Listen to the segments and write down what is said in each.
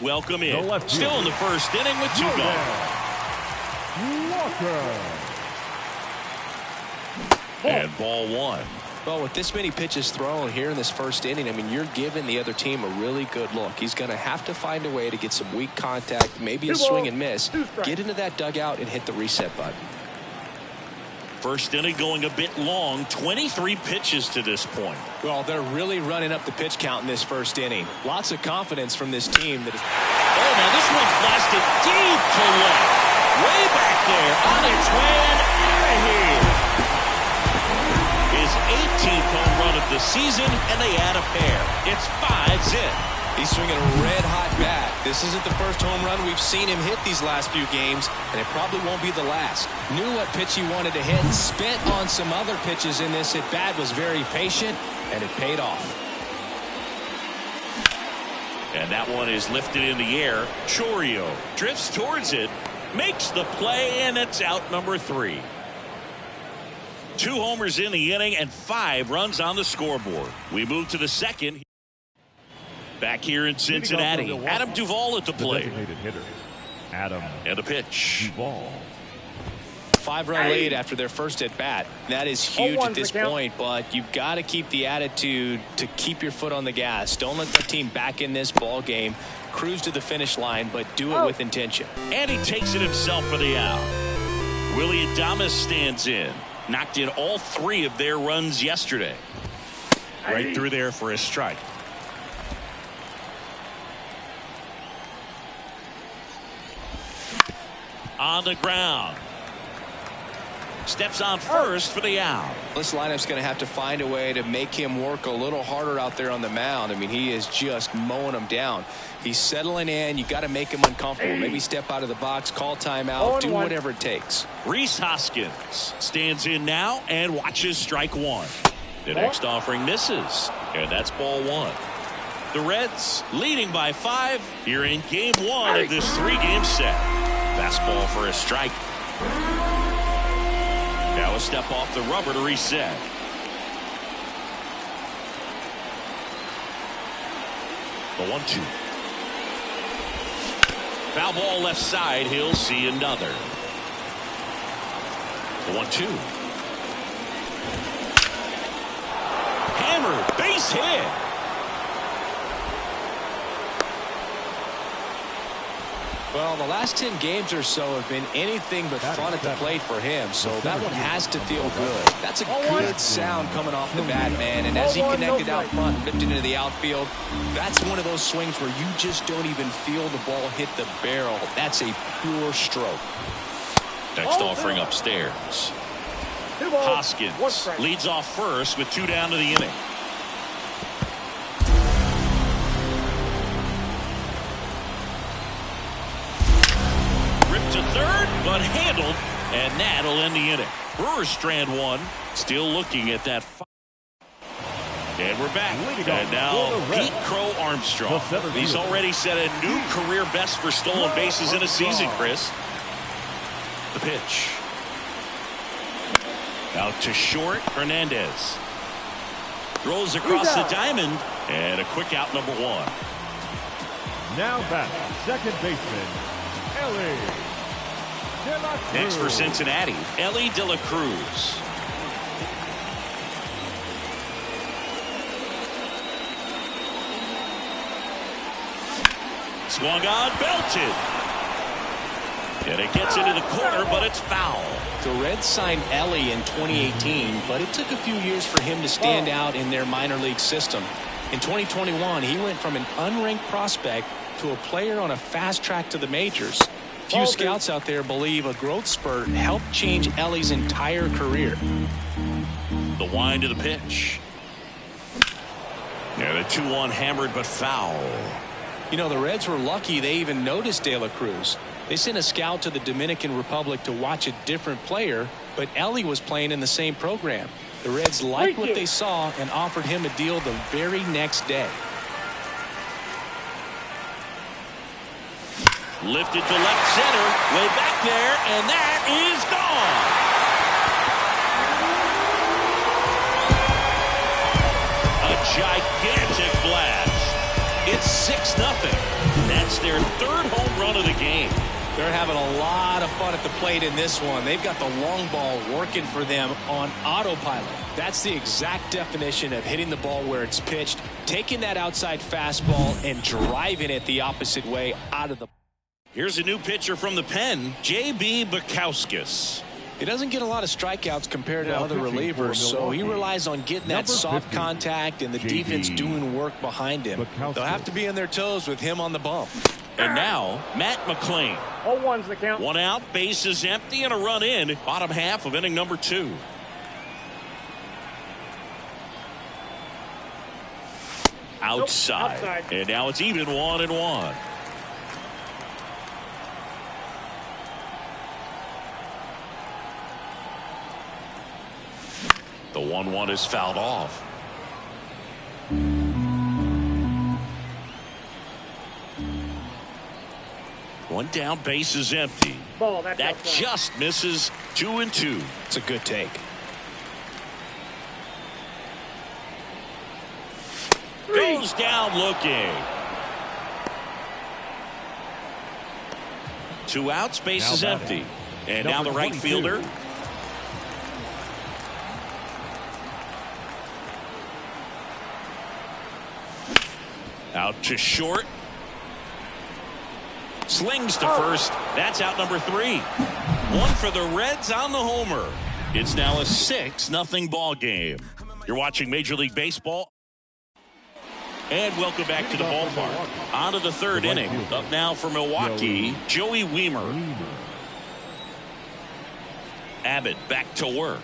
Welcome in. Still in the first inning with 2 gone. And ball 1. Well, with this many pitches thrown here in this first inning, I mean, you're giving the other team a really good look. He's going to have to find a way to get some weak contact, maybe a swing and miss, get into that dugout and hit the reset button. First inning going a bit long, 23 pitches to this point. Well, they're really running up the pitch count in this first inning. Lots of confidence from this team. That is. Oh, now this one's blasted deep to left. Way back there, on its way and out of here. His 18th home run of the season, and they add a pair. It's 5 zip. He's swinging a red-hot bat. This isn't the first home run we've seen him hit these last few games, and it probably won't be the last. Knew what pitch he wanted to hit, spent on some other pitches in this at-bat, was very patient, and it paid off. And that one is lifted in the air. Chourio drifts towards it, makes the play, and it's out number 3. 2 homers in the inning and 5 runs on the scoreboard. We move to the second. Back here in Cincinnati, Adam Duvall at the plate. Adam and a pitch. Duvall. 5-run lead after their first at bat. That is huge at this point, but you've got to keep the attitude to keep your foot on the gas. Don't let the team back in this ball game. Cruise to the finish line, but do it with intention. And he takes it himself for the out. Willy Adames stands in. Knocked in all 3 of their runs yesterday. Right through there for a strike. On the ground. Steps on first for the out. This lineup's going to have to find a way to make him work a little harder out there on the mound. I mean, he is just mowing them down. He's settling in. You got to make him uncomfortable. Maybe step out of the box, call timeout, do whatever it takes. Rhys Hoskins stands in now and watches strike 1. The next offering misses, and that's ball 1. The Reds leading by 5 here in game 1 of this 3-game set. Fastball for a strike. Now a step off the rubber to reset. The 1-2. Foul ball left side. He'll see another. The 1-2. Hammered. Base hit. Well, the last 10 games or so have been anything but fun at the plate for him, so that one has to feel good. That's a good sound coming off the bat, man, and as he connected out front and ripped into the outfield, that's one of those swings where you just don't even feel the ball hit the barrel. That's a pure stroke. Next offering upstairs. Hoskins leads off first with 2 down to the inning. To third, but handled, and that'll end the inning. Brewers strand 1, still looking at that. And we're back. And now Pete Crow Armstrong. He's already set a new career best for stolen bases in a season, Chris. The pitch. Out to short, Hernandez. Throws across the diamond, and a quick out, number 1. Now back, second baseman, Elly. Next for Cincinnati, Elly De La Cruz. Swung on, belted. And it gets into the corner, but it's foul. The Reds signed Elly in 2018, but it took a few years for him to stand out in their minor league system. In 2021, he went from an unranked prospect to a player on a fast track to the majors. Few scouts out there believe a growth spurt helped change Elly's entire career. The wind of the pitch. And a 2-1 hammered but foul. You know, the Reds were lucky they even noticed De La Cruz. They sent a scout to the Dominican Republic to watch a different player, but Elly was playing in the same program. The Reds liked what they saw and offered him a deal the very next day. Lifted to left center, way back there, and that is gone. A gigantic blast. It's 6-0. That's That's their third home run of the game. They're having a lot of fun at the plate in this one. They've got the long ball working for them on autopilot. That's the exact definition of hitting the ball where it's pitched, taking that outside fastball and driving it the opposite way out of the. Here's a new pitcher from the pen, J.B. Bukauskas. He doesn't get a lot of strikeouts compared to other relievers, so he relies on getting that soft contact and the defense doing work behind him. They'll have to be on their toes with him on the bump. And now, Matt McLain. 0-1's the count. One out, bases empty, and a run in. Bottom half of inning number 2. Outside. And now it's even 1-1. The 1-1 is fouled off. One down, base is empty. Ball, that just misses. 2-2. It's a good take. Goes down looking. 2 outs, base is empty. And now the right fielder. Out to short. Slings to first. That's out number 3. 1 for the Reds on the homer. It's now a 6-0 ball game. You're watching Major League Baseball. And welcome back to the ballpark. On to the 3rd inning. Up now for Milwaukee, Joey Wiemer. Abbott back to work.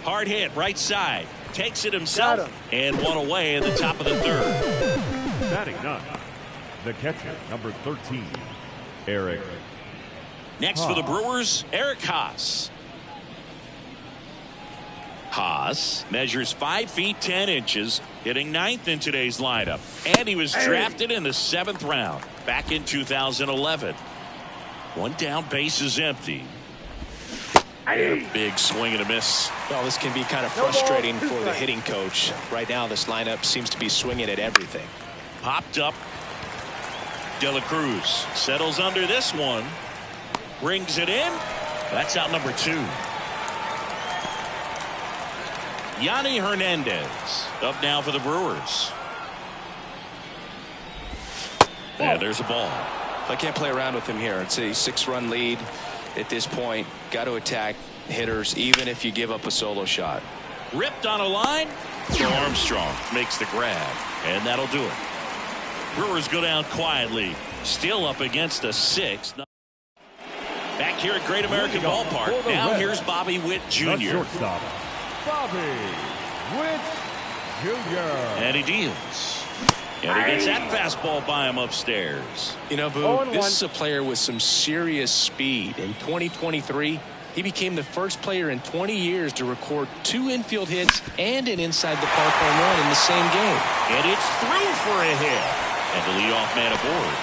Hard hit, right side. Takes it himself and 1 away in the top of the 3rd. Batting 9, the catcher, number 13, Eric. Next for the Brewers, Eric Haas. Haas measures 5 feet 10 inches, hitting 9th in today's lineup. And he was drafted in the 7th round back in 2011. 1 down, base is empty. A big swing and a miss. Well, this can be kind of frustrating for the hitting coach. Right now, this lineup seems to be swinging at everything. Popped up. De La Cruz settles under this one. Brings it in. That's out number 2. Yanni Hernandez up now for the Brewers. And there's a ball. I can't play around with him here. It's a 6-run lead at this point. Got to attack hitters even if you give up a solo shot. Ripped on a line. So Armstrong makes the grab, and that'll do it. Brewers go down quietly, still up against a 6. Back here at Great American Ballpark. Now here's Bobby Witt Jr. Shortstop, Bobby Witt Jr. And he deals. And he gets that fastball by him upstairs. You know, Boo, this is a player with some serious speed. In 2023, he became the first player in 20 years to record 2 infield hits and an inside the park home run in the same game. And it's through for a hit. And the leadoff man aboard.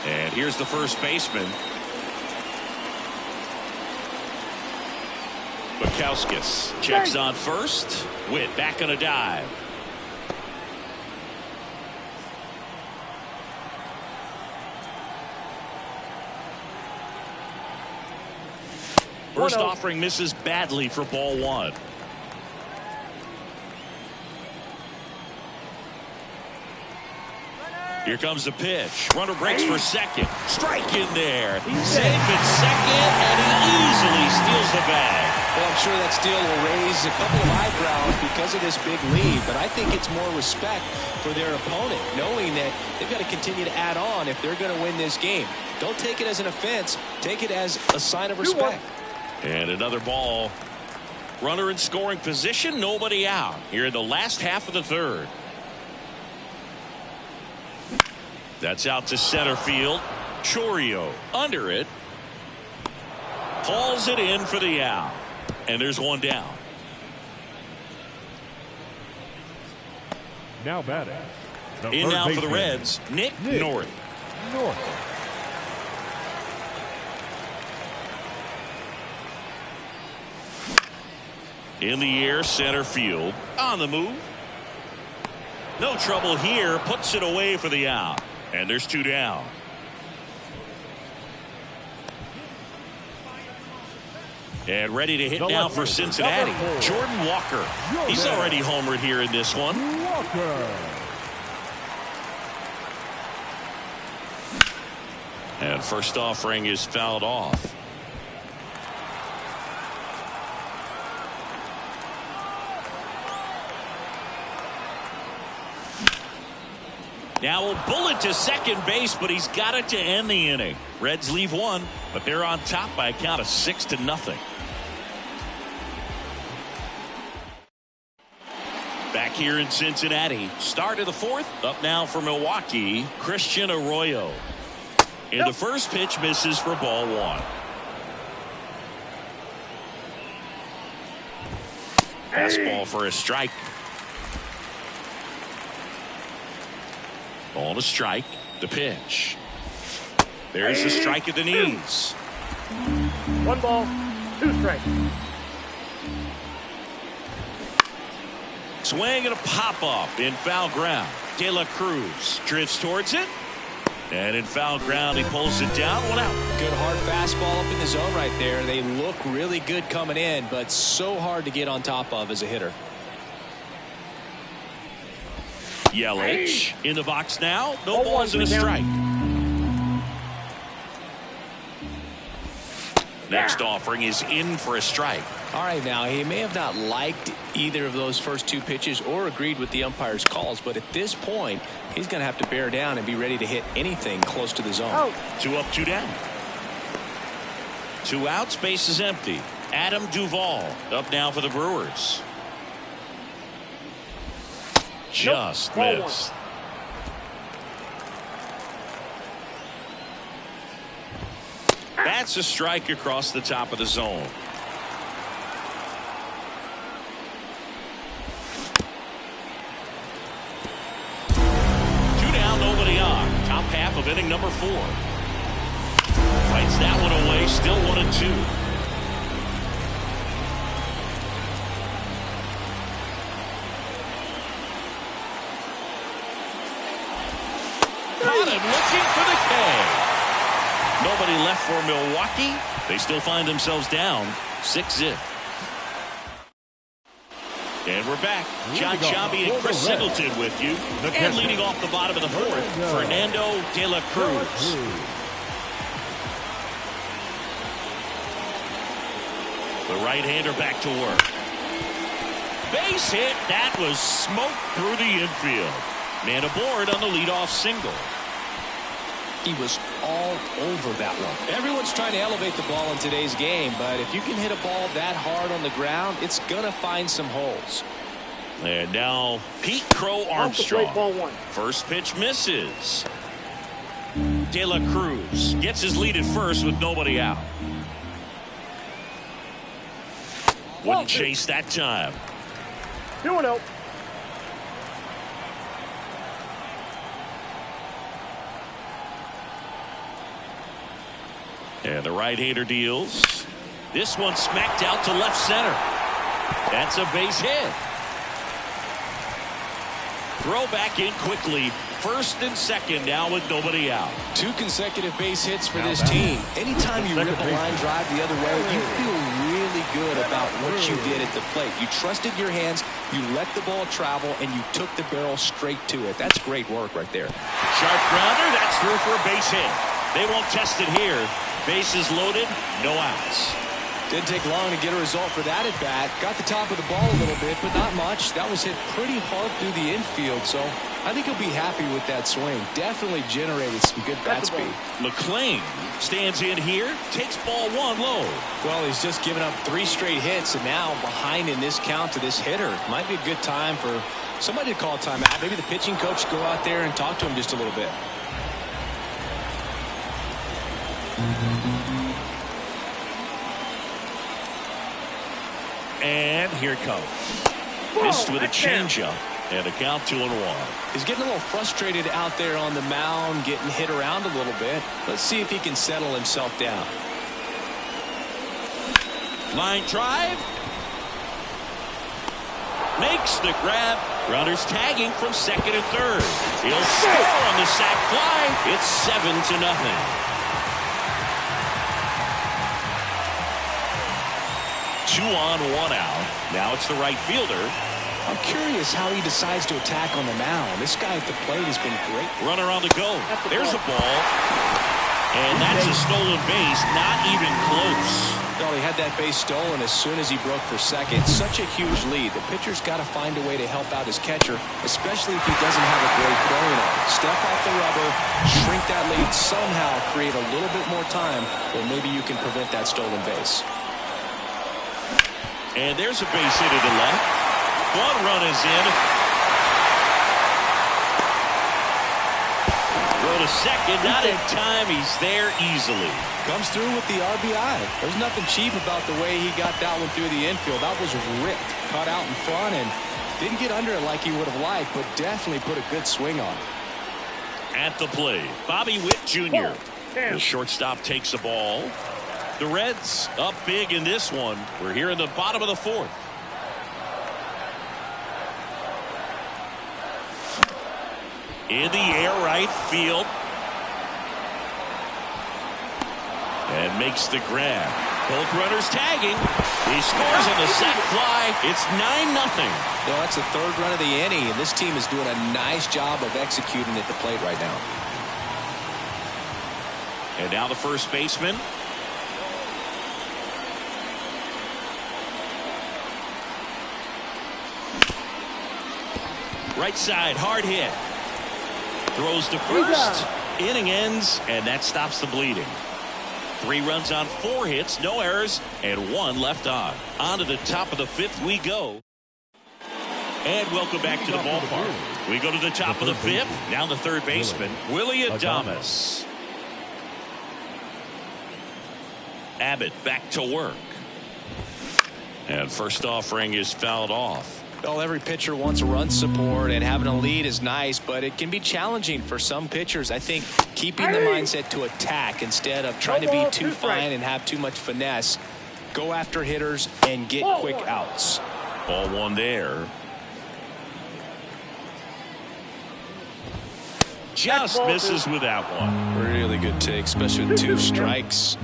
And here's the first baseman. Bukauskas checks on first. Witt back on a dive. First offering misses badly for ball 1. Here comes the pitch. Runner breaks for second. Strike in there. Safe at second, and he easily steals the bag. Well, I'm sure that steal will raise a couple of eyebrows because of this big lead, but I think it's more respect for their opponent, knowing that they've got to continue to add on if they're going to win this game. Don't take it as an offense. Take it as a sign of respect. And another ball. Runner in scoring position, nobody out. Here in the last half of the 3rd. That's out to center field. Chourio under it. Hauls it in for the out. And there's 1 down. Now batting. In now for the Reds, Nick North. In the air, center field. On the move. No trouble here. Puts it away for the out. And there's 2 down. And ready to hit now for Cincinnati, Jordan Walker. He's already homered here in this one. And first offering is fouled off. Now a bullet to second base, but he's got it to end the inning. Reds leave 1, but they're on top by a count of 6-0. Back here in Cincinnati, start of the 4th. Up now for Milwaukee, Christian Arroyo. And the first pitch misses for ball 1. Fastball for a strike. Ball to strike. The pitch. There's the strike at the knees. 1 ball, 2 strikes. Swing and a pop-up in foul ground. De La Cruz drifts towards it. And in foul ground, he pulls it down. 1 out. Good hard fastball up in the zone right there. They look really good coming in, but so hard to get on top of as a hitter. Yelich in the box now. No balls and a strike. Next offering is in for a strike. All right, now he may have not liked either of those first 2 pitches or agreed with the umpire's calls, but at this point, he's going to have to bear down and be ready to hit anything close to the zone. 2 up, 2 down. 2 outs, base is empty. Adam Duvall up now for the Brewers. Just missed. That's a strike across the top of the zone. Two down, nobody on. Top half of inning number 4. Fights that one away, still 1-2. Looking for the K. Nobody left for Milwaukee. They still find themselves down 6-0. And we're back. John Sciambi and Chris Singleton with you. And leading off the bottom of the 4th, Fernando De La Cruz. The right-hander back to work. Base hit. That was smoke through the infield. Man aboard on the leadoff single. He was all over that one. Everyone's trying to elevate the ball in today's game, but if you can hit a ball that hard on the ground, it's going to find some holes. And now Pete Crow Armstrong. First pitch misses. De La Cruz gets his lead at first with nobody out. Wouldn't chase that time. 2-0. And the right-hander deals. This one smacked out to left center. That's a base hit. Throw back in quickly. First and second now with nobody out. 2 consecutive base hits for this team. Anytime you rip a line drive the other way, you feel really good about what you did at the plate. You trusted your hands, you let the ball travel, and you took the barrel straight to it. That's great work right there. Sharp grounder. That's through for a base hit. They won't test it here. Bases loaded, no outs. Didn't take long to get a result for that at bat. Got the top of the ball a little bit, but not much. That was hit pretty hard through the infield, so I think he'll be happy with that swing. Definitely generated some good bat speed. McClain stands in here, takes ball 1 low. Well, he's just given up 3 straight hits, and now behind in this count to this hitter. Might be a good time for somebody to call a timeout. Maybe the pitching coach go out there and talk to him just a little bit. And here it comes. Missed with a changeup and a count 2-1. He's getting a little frustrated out there on the mound, getting hit around a little bit. Let's see if he can settle himself down. Line drive. Makes the grab. Runners tagging from second and third. He'll score on the sac fly. It's 7-0. Two on, one out. Now it's the right fielder. I'm curious how he decides to attack on the mound. This guy at the plate has been great. Runner on the go. There's a ball. And that's a stolen base. Not even close. Well, he had that base stolen as soon as he broke for second. Such a huge lead. The pitcher's got to find a way to help out his catcher, especially if he doesn't have a great throwing arm. Step off the rubber, shrink that lead, somehow create a little bit more time, or maybe you can prevent that stolen base. And there's a base hit to the left. One run is in. Go to second, not in time. He's there easily. Comes through with the RBI. There's nothing cheap about the way he got that one through the infield. That was ripped, caught out in front, and didn't get under it like he would have liked, but definitely put a good swing on it. At the plate, Bobby Witt Jr. The shortstop takes the ball. The Reds up big in this one. We're here in the bottom of the fourth. In the air, right field. And makes the grab. Both runners tagging. He scores on the sac fly. It's 9-0. Well, that's the third run of the inning, and this team is doing a nice job of executing at the plate right now. And now the first baseman. Right side, hard hit. Throws to first. Inning ends, and that stops the bleeding. 3 runs on 4 hits, no errors, and 1 left on. On to the top of the 5th we go. And welcome back to the ballpark. We go to the top of the 5th. Now the third baseman, Willy Adames. Abbott back to work. And first offering is fouled off. Well, every pitcher wants run support, and having a lead is nice, but it can be challenging for some pitchers. I think keeping the mindset to attack instead of trying to be too fine and have too much finesse. Go after hitters and get quick outs. Ball one there. Just misses with that one. Really good take, especially with 2 strikes.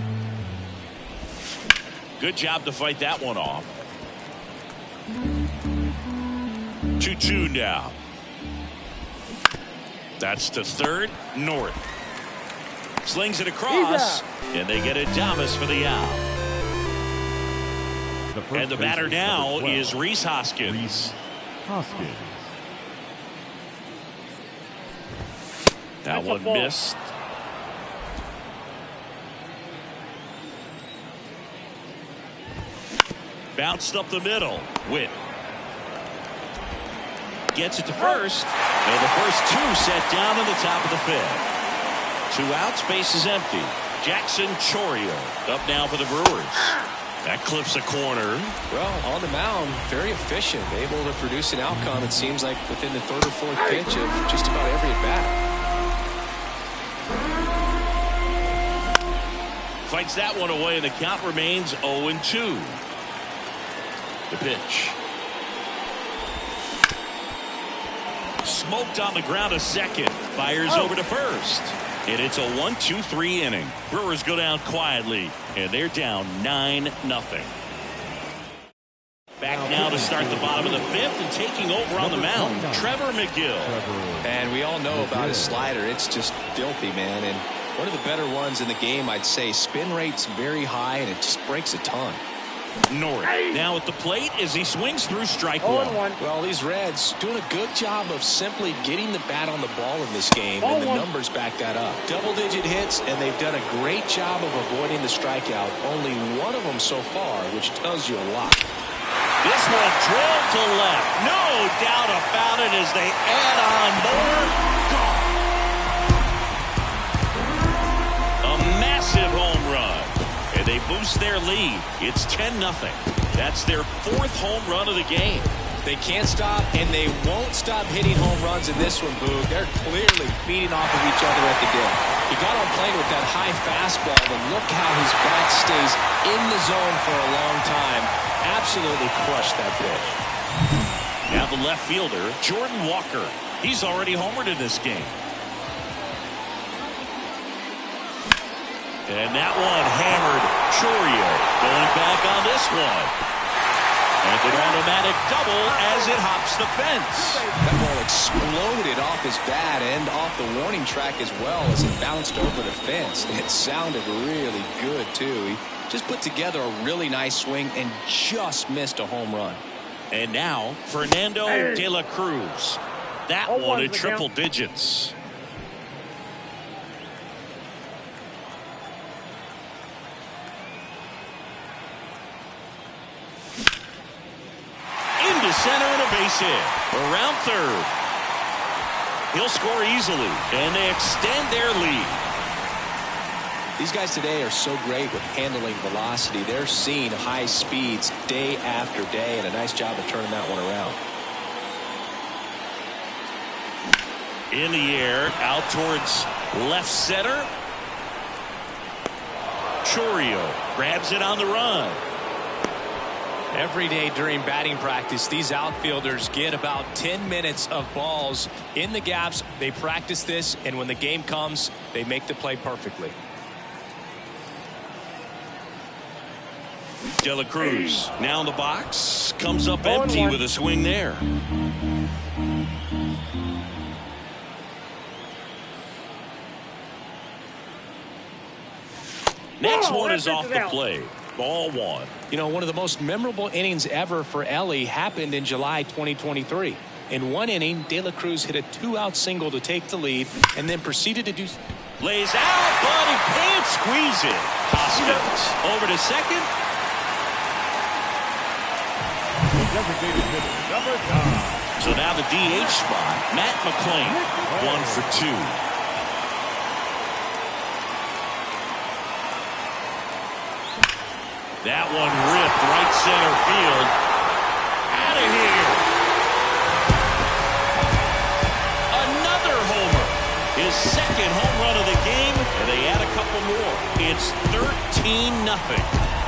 Good job to fight that one off. 2-2 now. That's to third. North slings it across, and they get Adames for the out. And the batter now is Rhys Hoskins. That one missed. Bounced up the middle. Witt gets it to first, and the first 2 set down in the top of the 5th. 2 outs, base is empty. Jackson Chourio up now for the Brewers. That clips a corner. Well, on the mound, very efficient, able to produce an outcome, it seems like, within the 3rd or 4th pitch of just about every at-bat. Fights that one away, and the count remains 0-2. The pitch. Smoked on the ground to second. Fires over to first. And it's a 1-2-3 inning. Brewers go down quietly, and they're down 9-0. Back now to start the bottom of the 5th, and taking over on the mound, Trevor Megill. And we all know about his slider. It's just filthy, man. And one of the better ones in the game, I'd say. Spin rate's very high, and it just breaks a ton. North now at the plate as he swings through strike one. Well, these Reds doing a good job of simply getting the bat on the ball in this game, and the numbers back that up. Double-digit hits, and they've done a great job of avoiding the strikeout. Only one of them so far, which tells you a lot. This one drilled to left. No doubt about it as they add on more. A massive home run. And they boost their lead. It's 10-0. That's their 4th home run of the game. They can't stop, and they won't stop hitting home runs in this one, Boog. They're clearly feeding off of each other at the dip. He got on plane with that high fastball, and look how his bat stays in the zone for a long time. Absolutely crushed that pitch. Now the left fielder, Jordan Walker. He's already homered in this game. And that one hammered. Chourio going back on this one. And an automatic double as it hops the fence. That ball exploded off his bat and off the warning track as well as it bounced over the fence. It sounded really good, too. He just put together a really nice swing and just missed a home run. And now, Fernando De La Cruz. That one in triple digits. Into center and a base hit. Around third. He'll score easily, and they extend their lead. These guys today are so great with handling velocity. They're seeing high speeds day after day, and a nice job of turning that one around. In the air, out towards left center. Chourio grabs it on the run. Every day during batting practice, these outfielders get about 10 minutes of balls in the gaps. They practice this, and when the game comes, they make the play perfectly. De La Cruz now in the box, comes up empty with a swing there. Next one is off the plate. Ball one. You know, one of the most memorable innings ever for Elly happened in July 2023. In one inning, De La Cruz hit a 2-out single to take the lead and then proceeded to do. Lays out, but he can't squeeze it. Hoskins over to second. Designated hitter, number 9. So now the DH spot, Matt McClain, 1 for 2. That one ripped right center field. Out of here. Another homer. His second home run of the game, and they add a couple more. It's 13-0.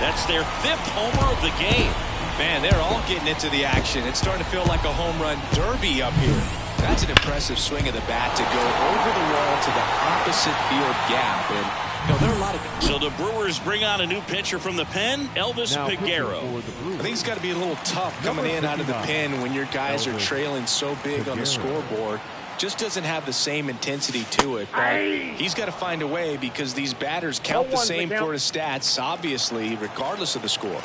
That's their 5th homer of the game. Man, they're all getting into the action. It's starting to feel like a home run derby up here. That's an impressive swing of the bat to go over the wall to the opposite field gap. And you know, there are a lot of. So the Brewers bring on a new pitcher from the pen, Elvis Peguero. I think it's got to be a little tough coming in out of the pen when your guys are trailing so big on the scoreboard. Just doesn't have the same intensity to it. But he's got to find a way because these batters count the same for his stats, obviously, regardless of the score.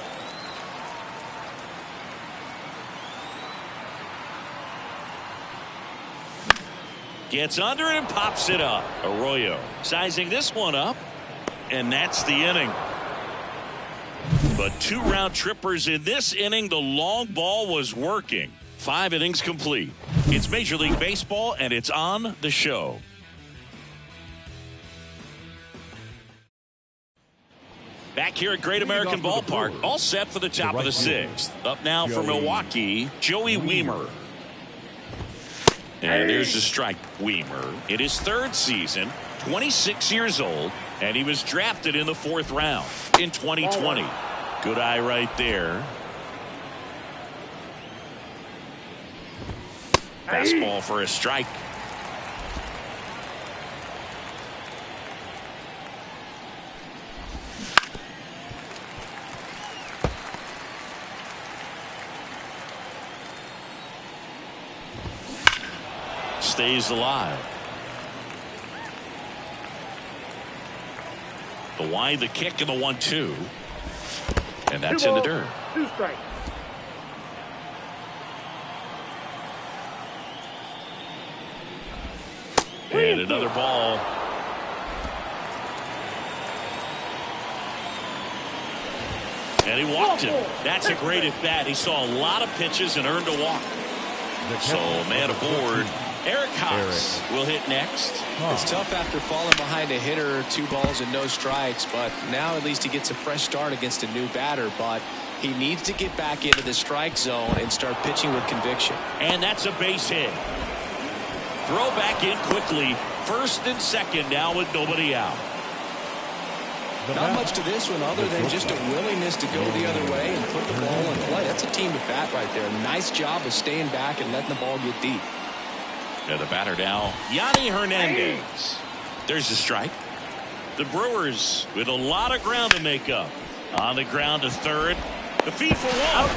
Gets under it and pops it up. Arroyo sizing this one up, and that's the inning. But 2 round trippers in this inning. The long ball was working. 5 innings complete. It's Major League Baseball, and it's on the show. Back here at Great American Ballpark, all set for the top of the 6th. Up now for Milwaukee, Joey Wiemer. And there's a strike. Wiemer in his 3rd season, 26 years old, and he was drafted in the 4th round in 2020. Good eye right there. Fastball for a strike. Stays alive. The wide, the kick, and the 1-2. And that's in the dirt. 2 strikes. And another ball. And he walked him. That's a great at bat. He saw a lot of pitches and earned a walk. So man aboard. Eric Haas will hit next. It's tough after falling behind a hitter, 2 balls and no strikes, but now at least he gets a fresh start against a new batter. But he needs to get back into the strike zone and start pitching with conviction. And that's a base hit. Throw back in quickly. 1st and 2nd now with nobody out. Not much to this one other than just a willingness to go the other way and put the ball in play. That's a team at bat right there. Nice job of staying back and letting the ball get deep. And the batter now, Yanni Hernandez. There's the strike. The Brewers with a lot of ground to make up. On the ground to third. The feed for one.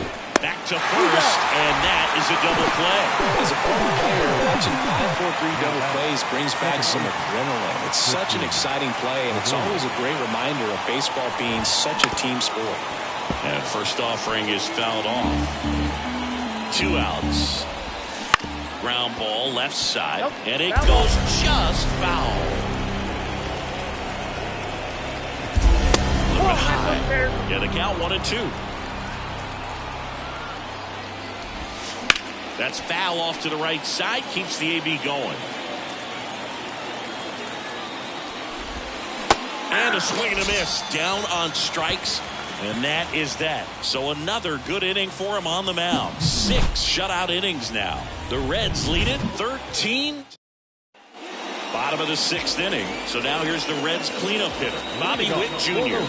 Back to first, and that is a double play. As a former player, watching 5-4-3 double plays brings back some adrenaline. It's such an exciting play, and it's always a great reminder of baseball being such a team sport. And first offering is fouled off. 2 outs. Ground ball left side, and it goes just foul. A little bit high. Yeah, the count 1-2. That's foul off to the right side, keeps the AB going. And a swing and a miss, down on strikes, and that is that. So another good inning for him on the mound. 6 shutout innings now. The Reds lead it 13. Bottom of the 6th inning. So now here's the Reds cleanup hitter, Bobby Witt Jr.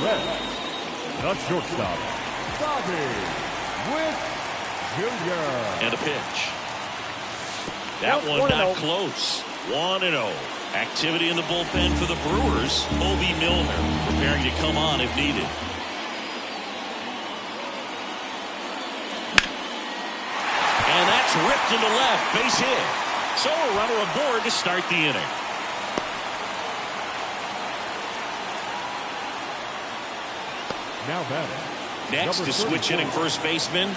The shortstop, Bobby Witt Jr. And a pitch. That one not close. 1-0. Activity in the bullpen for the Brewers. Bobby Milner preparing to come on if needed. And that's ripped into left. Base hit. So a runner aboard to start the inning. Now batting. Next to switch hitting first baseman.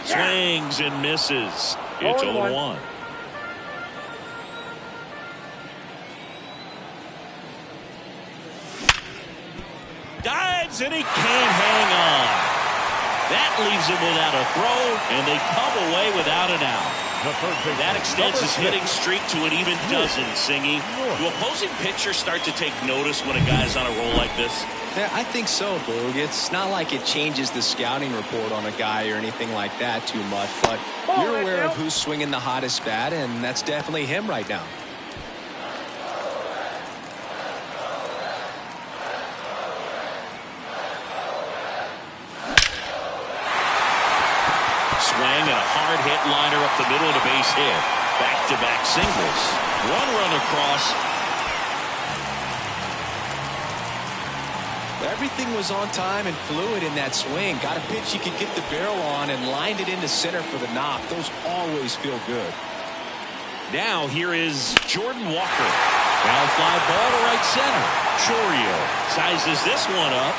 Swings and misses. It's 0-1. Dives and he can't hang on. That leaves him without a throw, and they come away without an out. That extends his hitting streak to an even dozen, Singy. Do opposing pitchers start to take notice when a guy's on a roll like this? Yeah, I think so, Boog. It's not like it changes the scouting report on a guy or anything like that too much, but you're aware of who's swinging the hottest bat, and that's definitely him right now. Swing and a hard hit liner up the middle of the base hit. Back-to-back singles. 1 run across. Everything was on time and fluid in that swing. Got a pitch he could get the barrel on and lined it into center for the knock. Those always feel good. Now here is Jordan Walker. Foul fly ball to right center. Chourio sizes this one up.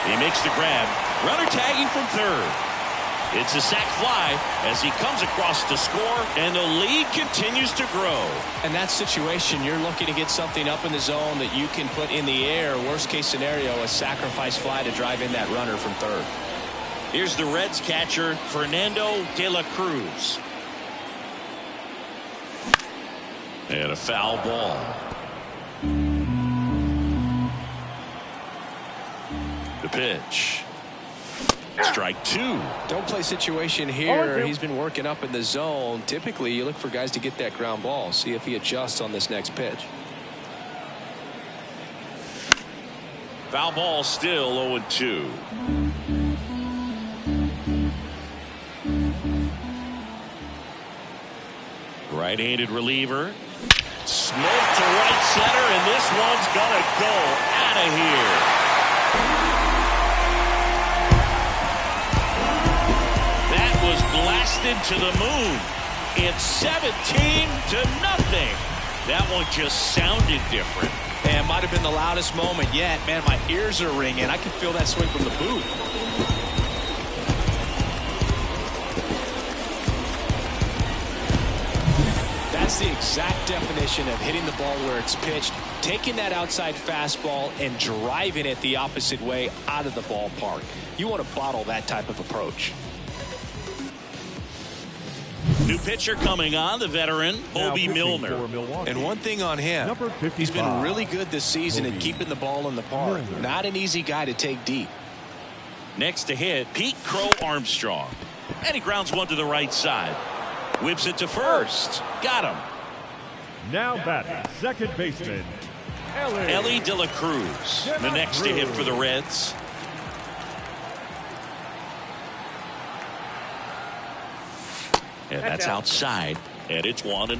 He makes the grab. Runner tagging from third. It's a sac fly as he comes across to score, and the lead continues to grow. In that situation, you're looking to get something up in the zone that you can put in the air. Worst case scenario, a sacrifice fly to drive in that runner from third. Here's the Reds catcher, Fernando De La Cruz. And a foul ball. The pitch. Strike 2. Don't play situation here. He's been working up in the zone. Typically, you look for guys to get that ground ball. See if he adjusts on this next pitch. Foul ball still 0-2. Right-handed reliever. Smoke to right center, and this one's gonna go out of here. Blasted to the moon. It's 17-0. That one just sounded different. And might have been the loudest moment yet. Man, my ears are ringing. I can feel that swing from the booth. That's the exact definition of hitting the ball where it's pitched, taking that outside fastball and driving it the opposite way out of the ballpark. You want to bottle that type of approach. New pitcher coming on, the veteran, Bobby Milner. And one thing on him, he's been really good this season at keeping the ball in the park. Not an easy guy to take deep. Next to hit, Pete Crow Armstrong. And he grounds one to the right side. Whips it to first. Got him. Now batting, second baseman, Elly De La Cruz, the next to hit for the Reds. And that's outside, and it's 1-0. Swing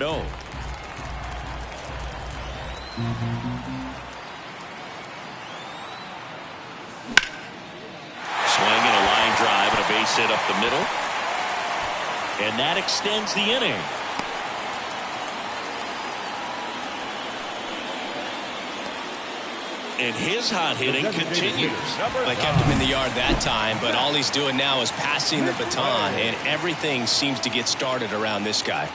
and a line drive and a base hit up the middle. And that extends the inning. And his hot hitting continues. They kept him in the yard that time, but all he's doing now is passing the baton, and everything seems to get started around this guy.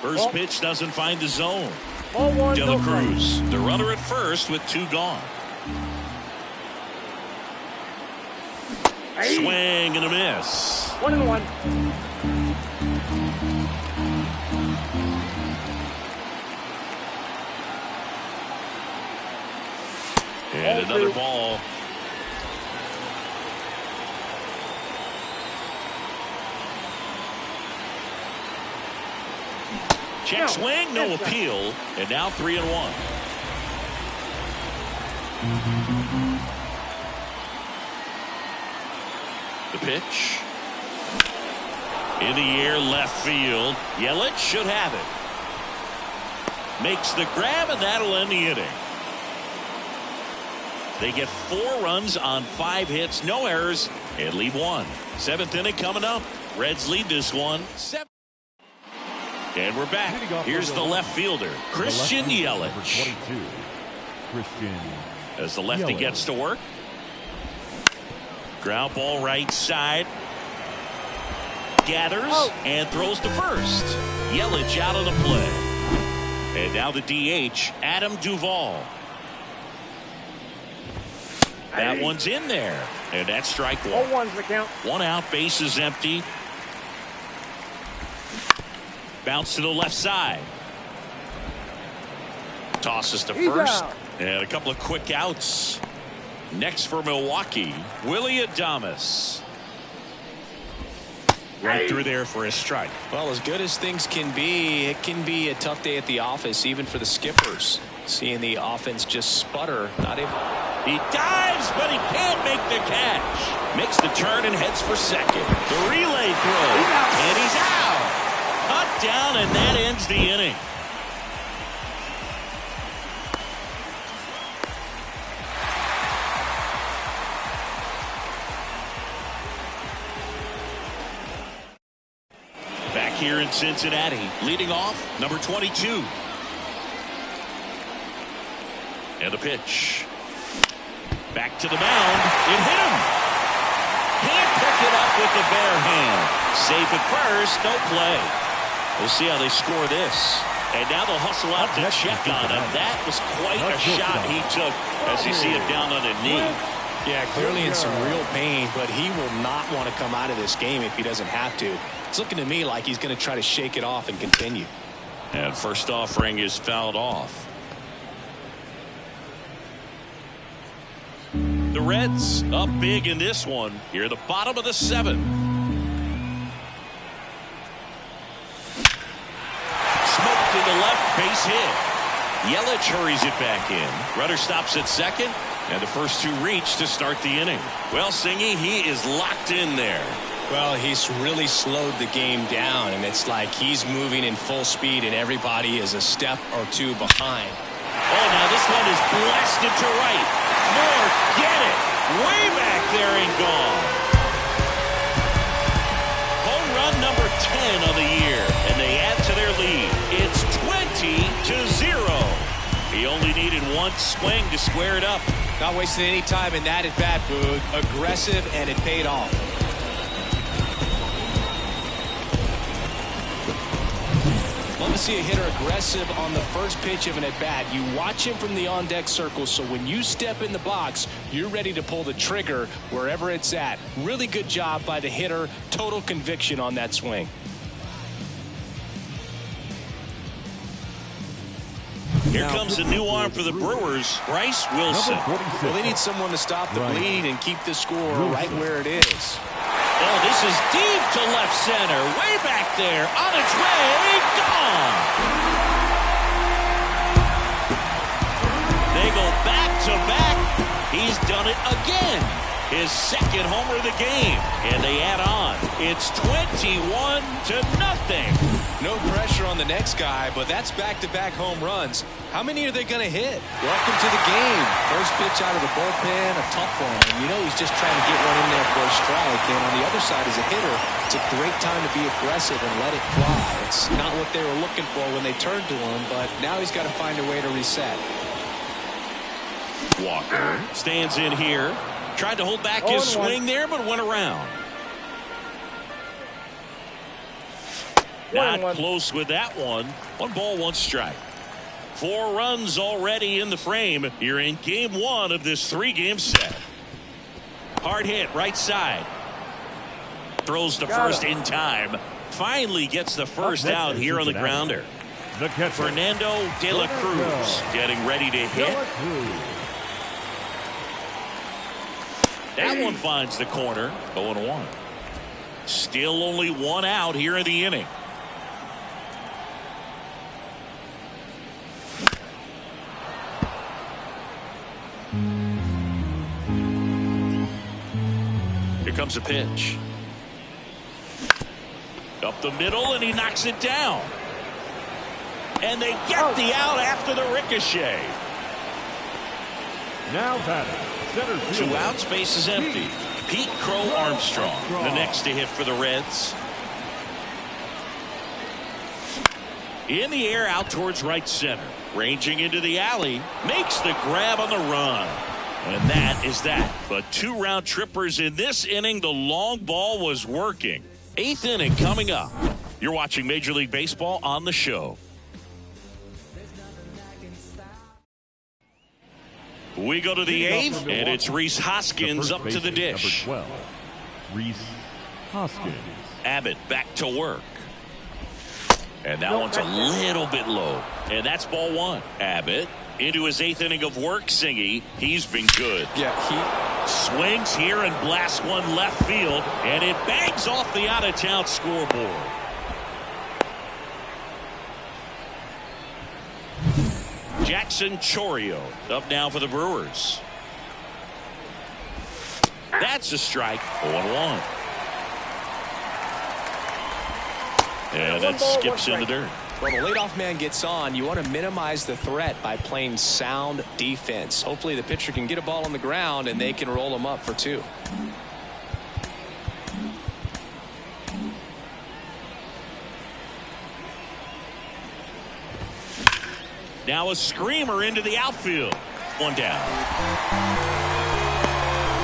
First pitch doesn't find the zone. Ball 1, De La Cruz, the runner at first with 2 gone. Swing and a miss. 1-1. And another ball. Check swing, no appeal. And now 3-1. The pitch. In the air, left field. Yelich should have it. Makes the grab, and that'll end the inning. They get 4 runs on 5 hits, no errors, and lead 1. 7th inning coming up. Reds lead this one 7. And we're back. Here's the left fielder, Christian Yelich. As the lefty gets to work. Ground ball right side. Gathers and throws to first. Yelich out of the play. And now the DH, Adam Duvall. That one's in there. And that's strike 1. 0-1's the count. 1 out, base is empty. Bounce to the left side. Tosses to first. And a couple of quick outs. Next for Milwaukee, Willy Adames. Right through there for a strike. Well, as good as things can be, it can be a tough day at the office, even for the skippers. Seeing the offense just sputter. Not able. He dives, but he can't make the catch. Makes the turn and heads for second. The relay throw. And he's out. Cut down, and that ends the inning. Back here in Cincinnati, leading off, number 22. And the pitch. Back to the mound. It hit him. Can't pick it up with the bare hand. Safe at first. No play. We'll see how they score this. And now they'll hustle out to check on him. That was quite a shot he took as you see him down on a knee. Yeah, clearly in some real pain, but he will not want to come out of this game if he doesn't have to. It's looking to me like he's going to try to shake it off and continue. And first offering is fouled off. The Reds up big in this one. Here at the bottom of the 7th. Smoked to the left, base hit. Yelich hurries it back in. Runner stops at second, and the first 2 reach to start the inning. Well, Singy, he is locked in there. Well, he's really slowed the game down, and it's like he's moving in full speed, and everybody is a step or 2 behind. Oh, now this one is blasted to right. Forget it. Way back there and gone. Home run number 10 of the year, and they add to their lead. It's 20-0. He only needed 1 swing to square it up. Not wasting any time in that at bat, Boog. Aggressive, and it paid off. Love to see a hitter aggressive on the first pitch of an at-bat. You watch him from the on-deck circle, so when you step in the box, you're ready to pull the trigger wherever it's at. Really good job by the hitter. Total conviction on that swing. Here comes a new arm for the Brewers, Bryce Wilson. Well, they need someone to stop the bleed and keep the score right where it is. Oh, this is deep to left center. Way back there. On its way. Gone. They go back to back. He's done it again. His second homer of the game. And they add on. It's 21-0. No pressure on the next guy, but that's back-to-back home runs. How many are they going to hit? Welcome to the game. First pitch out of the bullpen, a tough one. And you know he's just trying to get one in there for a strike. And on the other side, as a hitter, it's a great time to be aggressive and let it fly. It's not what they were looking for when they turned to him, but now he's got to find a way to reset. Walker stands in here. Tried to hold back his swing there, but went around. Not close with that one. 1 ball, 1 strike. 4 runs already in the frame. You're in game 1 of this 3-game set. Hard hit, right side. Throws to first in time. Finally gets the first out here on the grounder. Fernando De La Cruz getting ready to hit. That one finds the corner. 0-1. Still only 1 out here in the inning. Here comes a pitch. Up the middle, and he knocks it down. And they get the out after the ricochet. Now batting, center field. 2 outs, base is empty. Pete Crow Armstrong, the next to hit for the Reds. In the air, out towards right center. Ranging into the alley, makes the grab on the run. And that is that. But 2 round trippers in this inning. The long ball was working. 8th inning coming up. You're watching Major League Baseball on the show. We go to the 8th, and it's Rhys Hoskins up to the dish. Number 12, Rhys Hoskins. Abbott back to work. And that one's a little bit low. And that's ball 1. Abbott into his 8th inning of work. Singy, he's been good. Yeah, he swings here and blasts one left field. And it bangs off the out-of-town scoreboard. Jackson Chourio up now for the Brewers. That's a strike. 0-1. And that skips in the dirt. When the leadoff man gets on, you want to minimize the threat by playing sound defense. Hopefully the pitcher can get a ball on the ground and they can roll him up for 2. Now a screamer into the outfield. 1 down.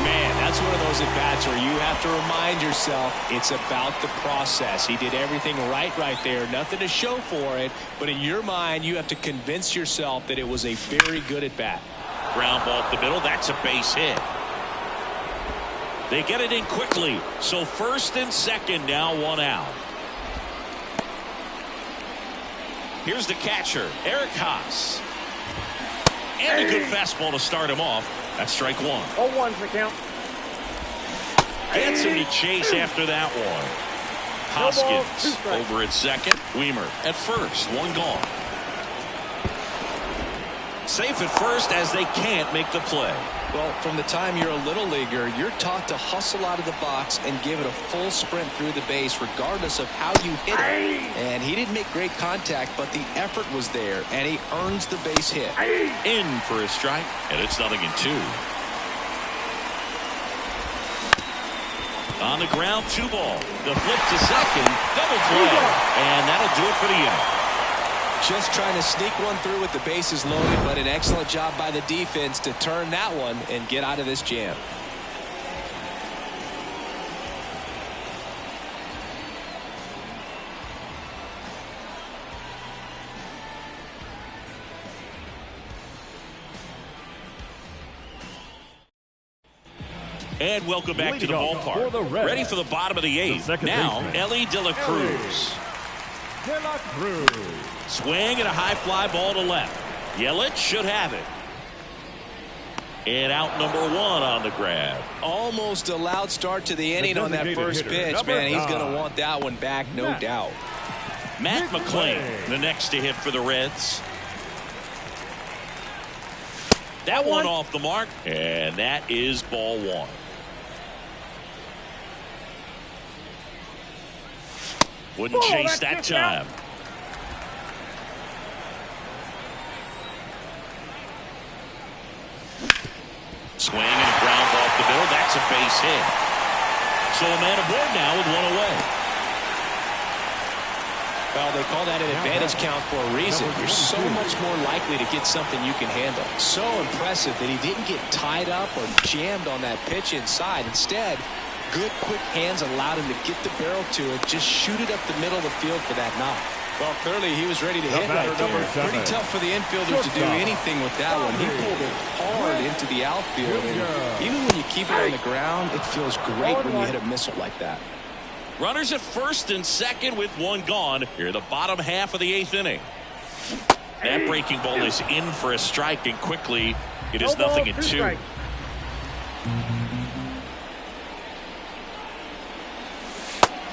Man, that's one of those at-bats where you have to remind yourself it's about the process. He did everything right there. Nothing to show for it. But in your mind, you have to convince yourself that it was a very good at-bat. Ground ball up the middle. That's a base hit. They get it in quickly. So first and second now, 1 out. Here's the catcher, Eric Haas. And a good fastball to start him off. That's strike 1. 0-1's the count. Gets him to chase after that one. Hoskins over at second. Weimer at first. 1 gone. Safe at first as they can't make the play. Well, from the time you're a little leaguer, you're taught to hustle out of the box and give it a full sprint through the base regardless of how you hit it. And he didn't make great contact, but the effort was there, and he earns the base hit. In for a strike, and it's 0-2. On the ground, 2 ball. The flip to second, double play. And that'll do it for the inning. Just trying to sneak one through with the bases loaded, but an excellent job by the defense to turn that one and get out of this jam. And welcome back to the ballpark. Ready for the bottom of the 8th. Now, Elly De La Cruz. De La Cruz. Swing and a high fly ball to left. Yelich should have it. And out number 1 on the grab. Almost a loud start to the inning on that first pitch. Man, he's going to want that one back, no doubt. Matt McClain, the next to hit for the Reds. That one off the mark, and that is ball 1. Wouldn't chase that time. Swing and a ground ball off the middle. That's a base hit. So a man aboard now with 1 away. Well, they call that an advantage count for a reason. You're so much more likely to get something you can handle. So impressive that he didn't get tied up or jammed on that pitch inside. Instead, good quick hands allowed him to get the barrel to it, just shoot it up the middle of the field for that knock. Well, clearly he was ready to hit right there. Pretty tough for the infielders to do anything with that one. He pulled it hard into the outfield. And even when you keep it on the ground, it feels great when you hit a missile like that. Runners at first and second with 1 gone. Here the bottom half of the 8th inning. That breaking ball is in for a strike, and quickly it is 0-2.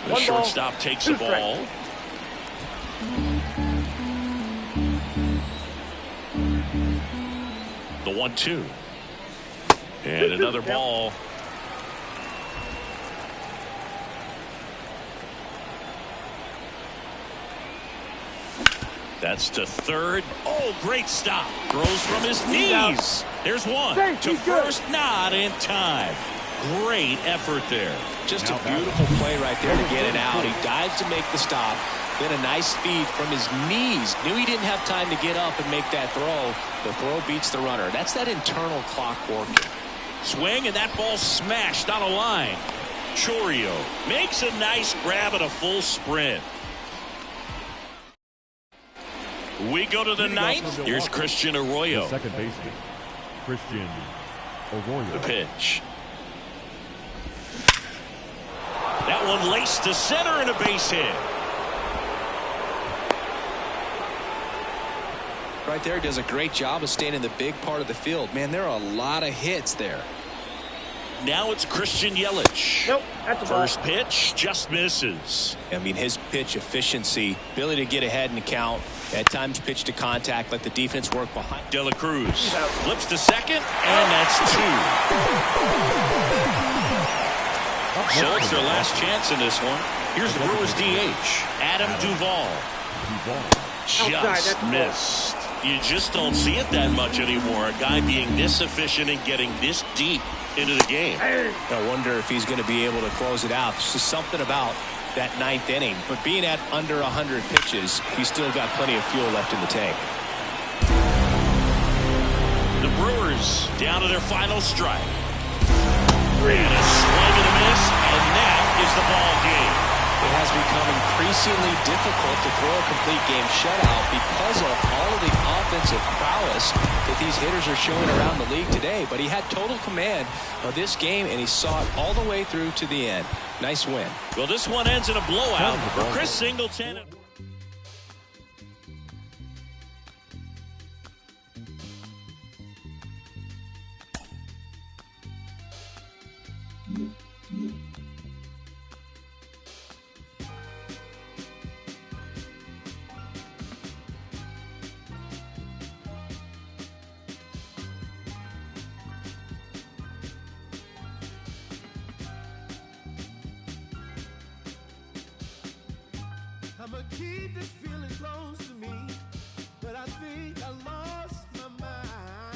The shortstop takes the ball. The 1-2. And another ball. That's to third. Oh, great stop. Throws from his knees. There's one. To first, not in time. Great effort there. Just a beautiful play right there to get it out. He dives to make the stop. Then a nice feed from his knees. Knew he didn't have time to get up and make that throw. The throw beats the runner. That's that internal clock working. Swing, and that ball smashed on a line. Chourio makes a nice grab at a full sprint. We go to the 9th. Here's Christian Arroyo. The second baseman, Christian Arroyo. The pitch. That one laced to center and a base hit. Right there, does a great job of staying in the big part of the field. Man, there are a lot of hits there. Now it's Christian Yelich. Nope, that's a ball. First pitch just misses. I mean, his pitch efficiency, ability to get ahead in the count, at times pitch to contact, let the defense work behind. De La Cruz flips to second, and that's 2. So it's their last chance in this one. Here's the Brewers DH, Adam Duvall. Just missed. You just don't see it that much anymore. A guy being this efficient and getting this deep into the game. I wonder if he's going to be able to close it out. There's just something about that 9th inning. But being at under 100 pitches, he's still got plenty of fuel left in the tank. The Brewers down to their final strike. And a swing and a miss, and that is the ball game. It has become increasingly difficult to throw a complete game shutout because of all of the offensive prowess that these hitters are showing around the league today. But he had total command of this game, and he saw it all the way through to the end. Nice win. Well, this one ends in a blowout for Chris Singleton. I'ma keep this feeling close to me, but I think I lost my mind.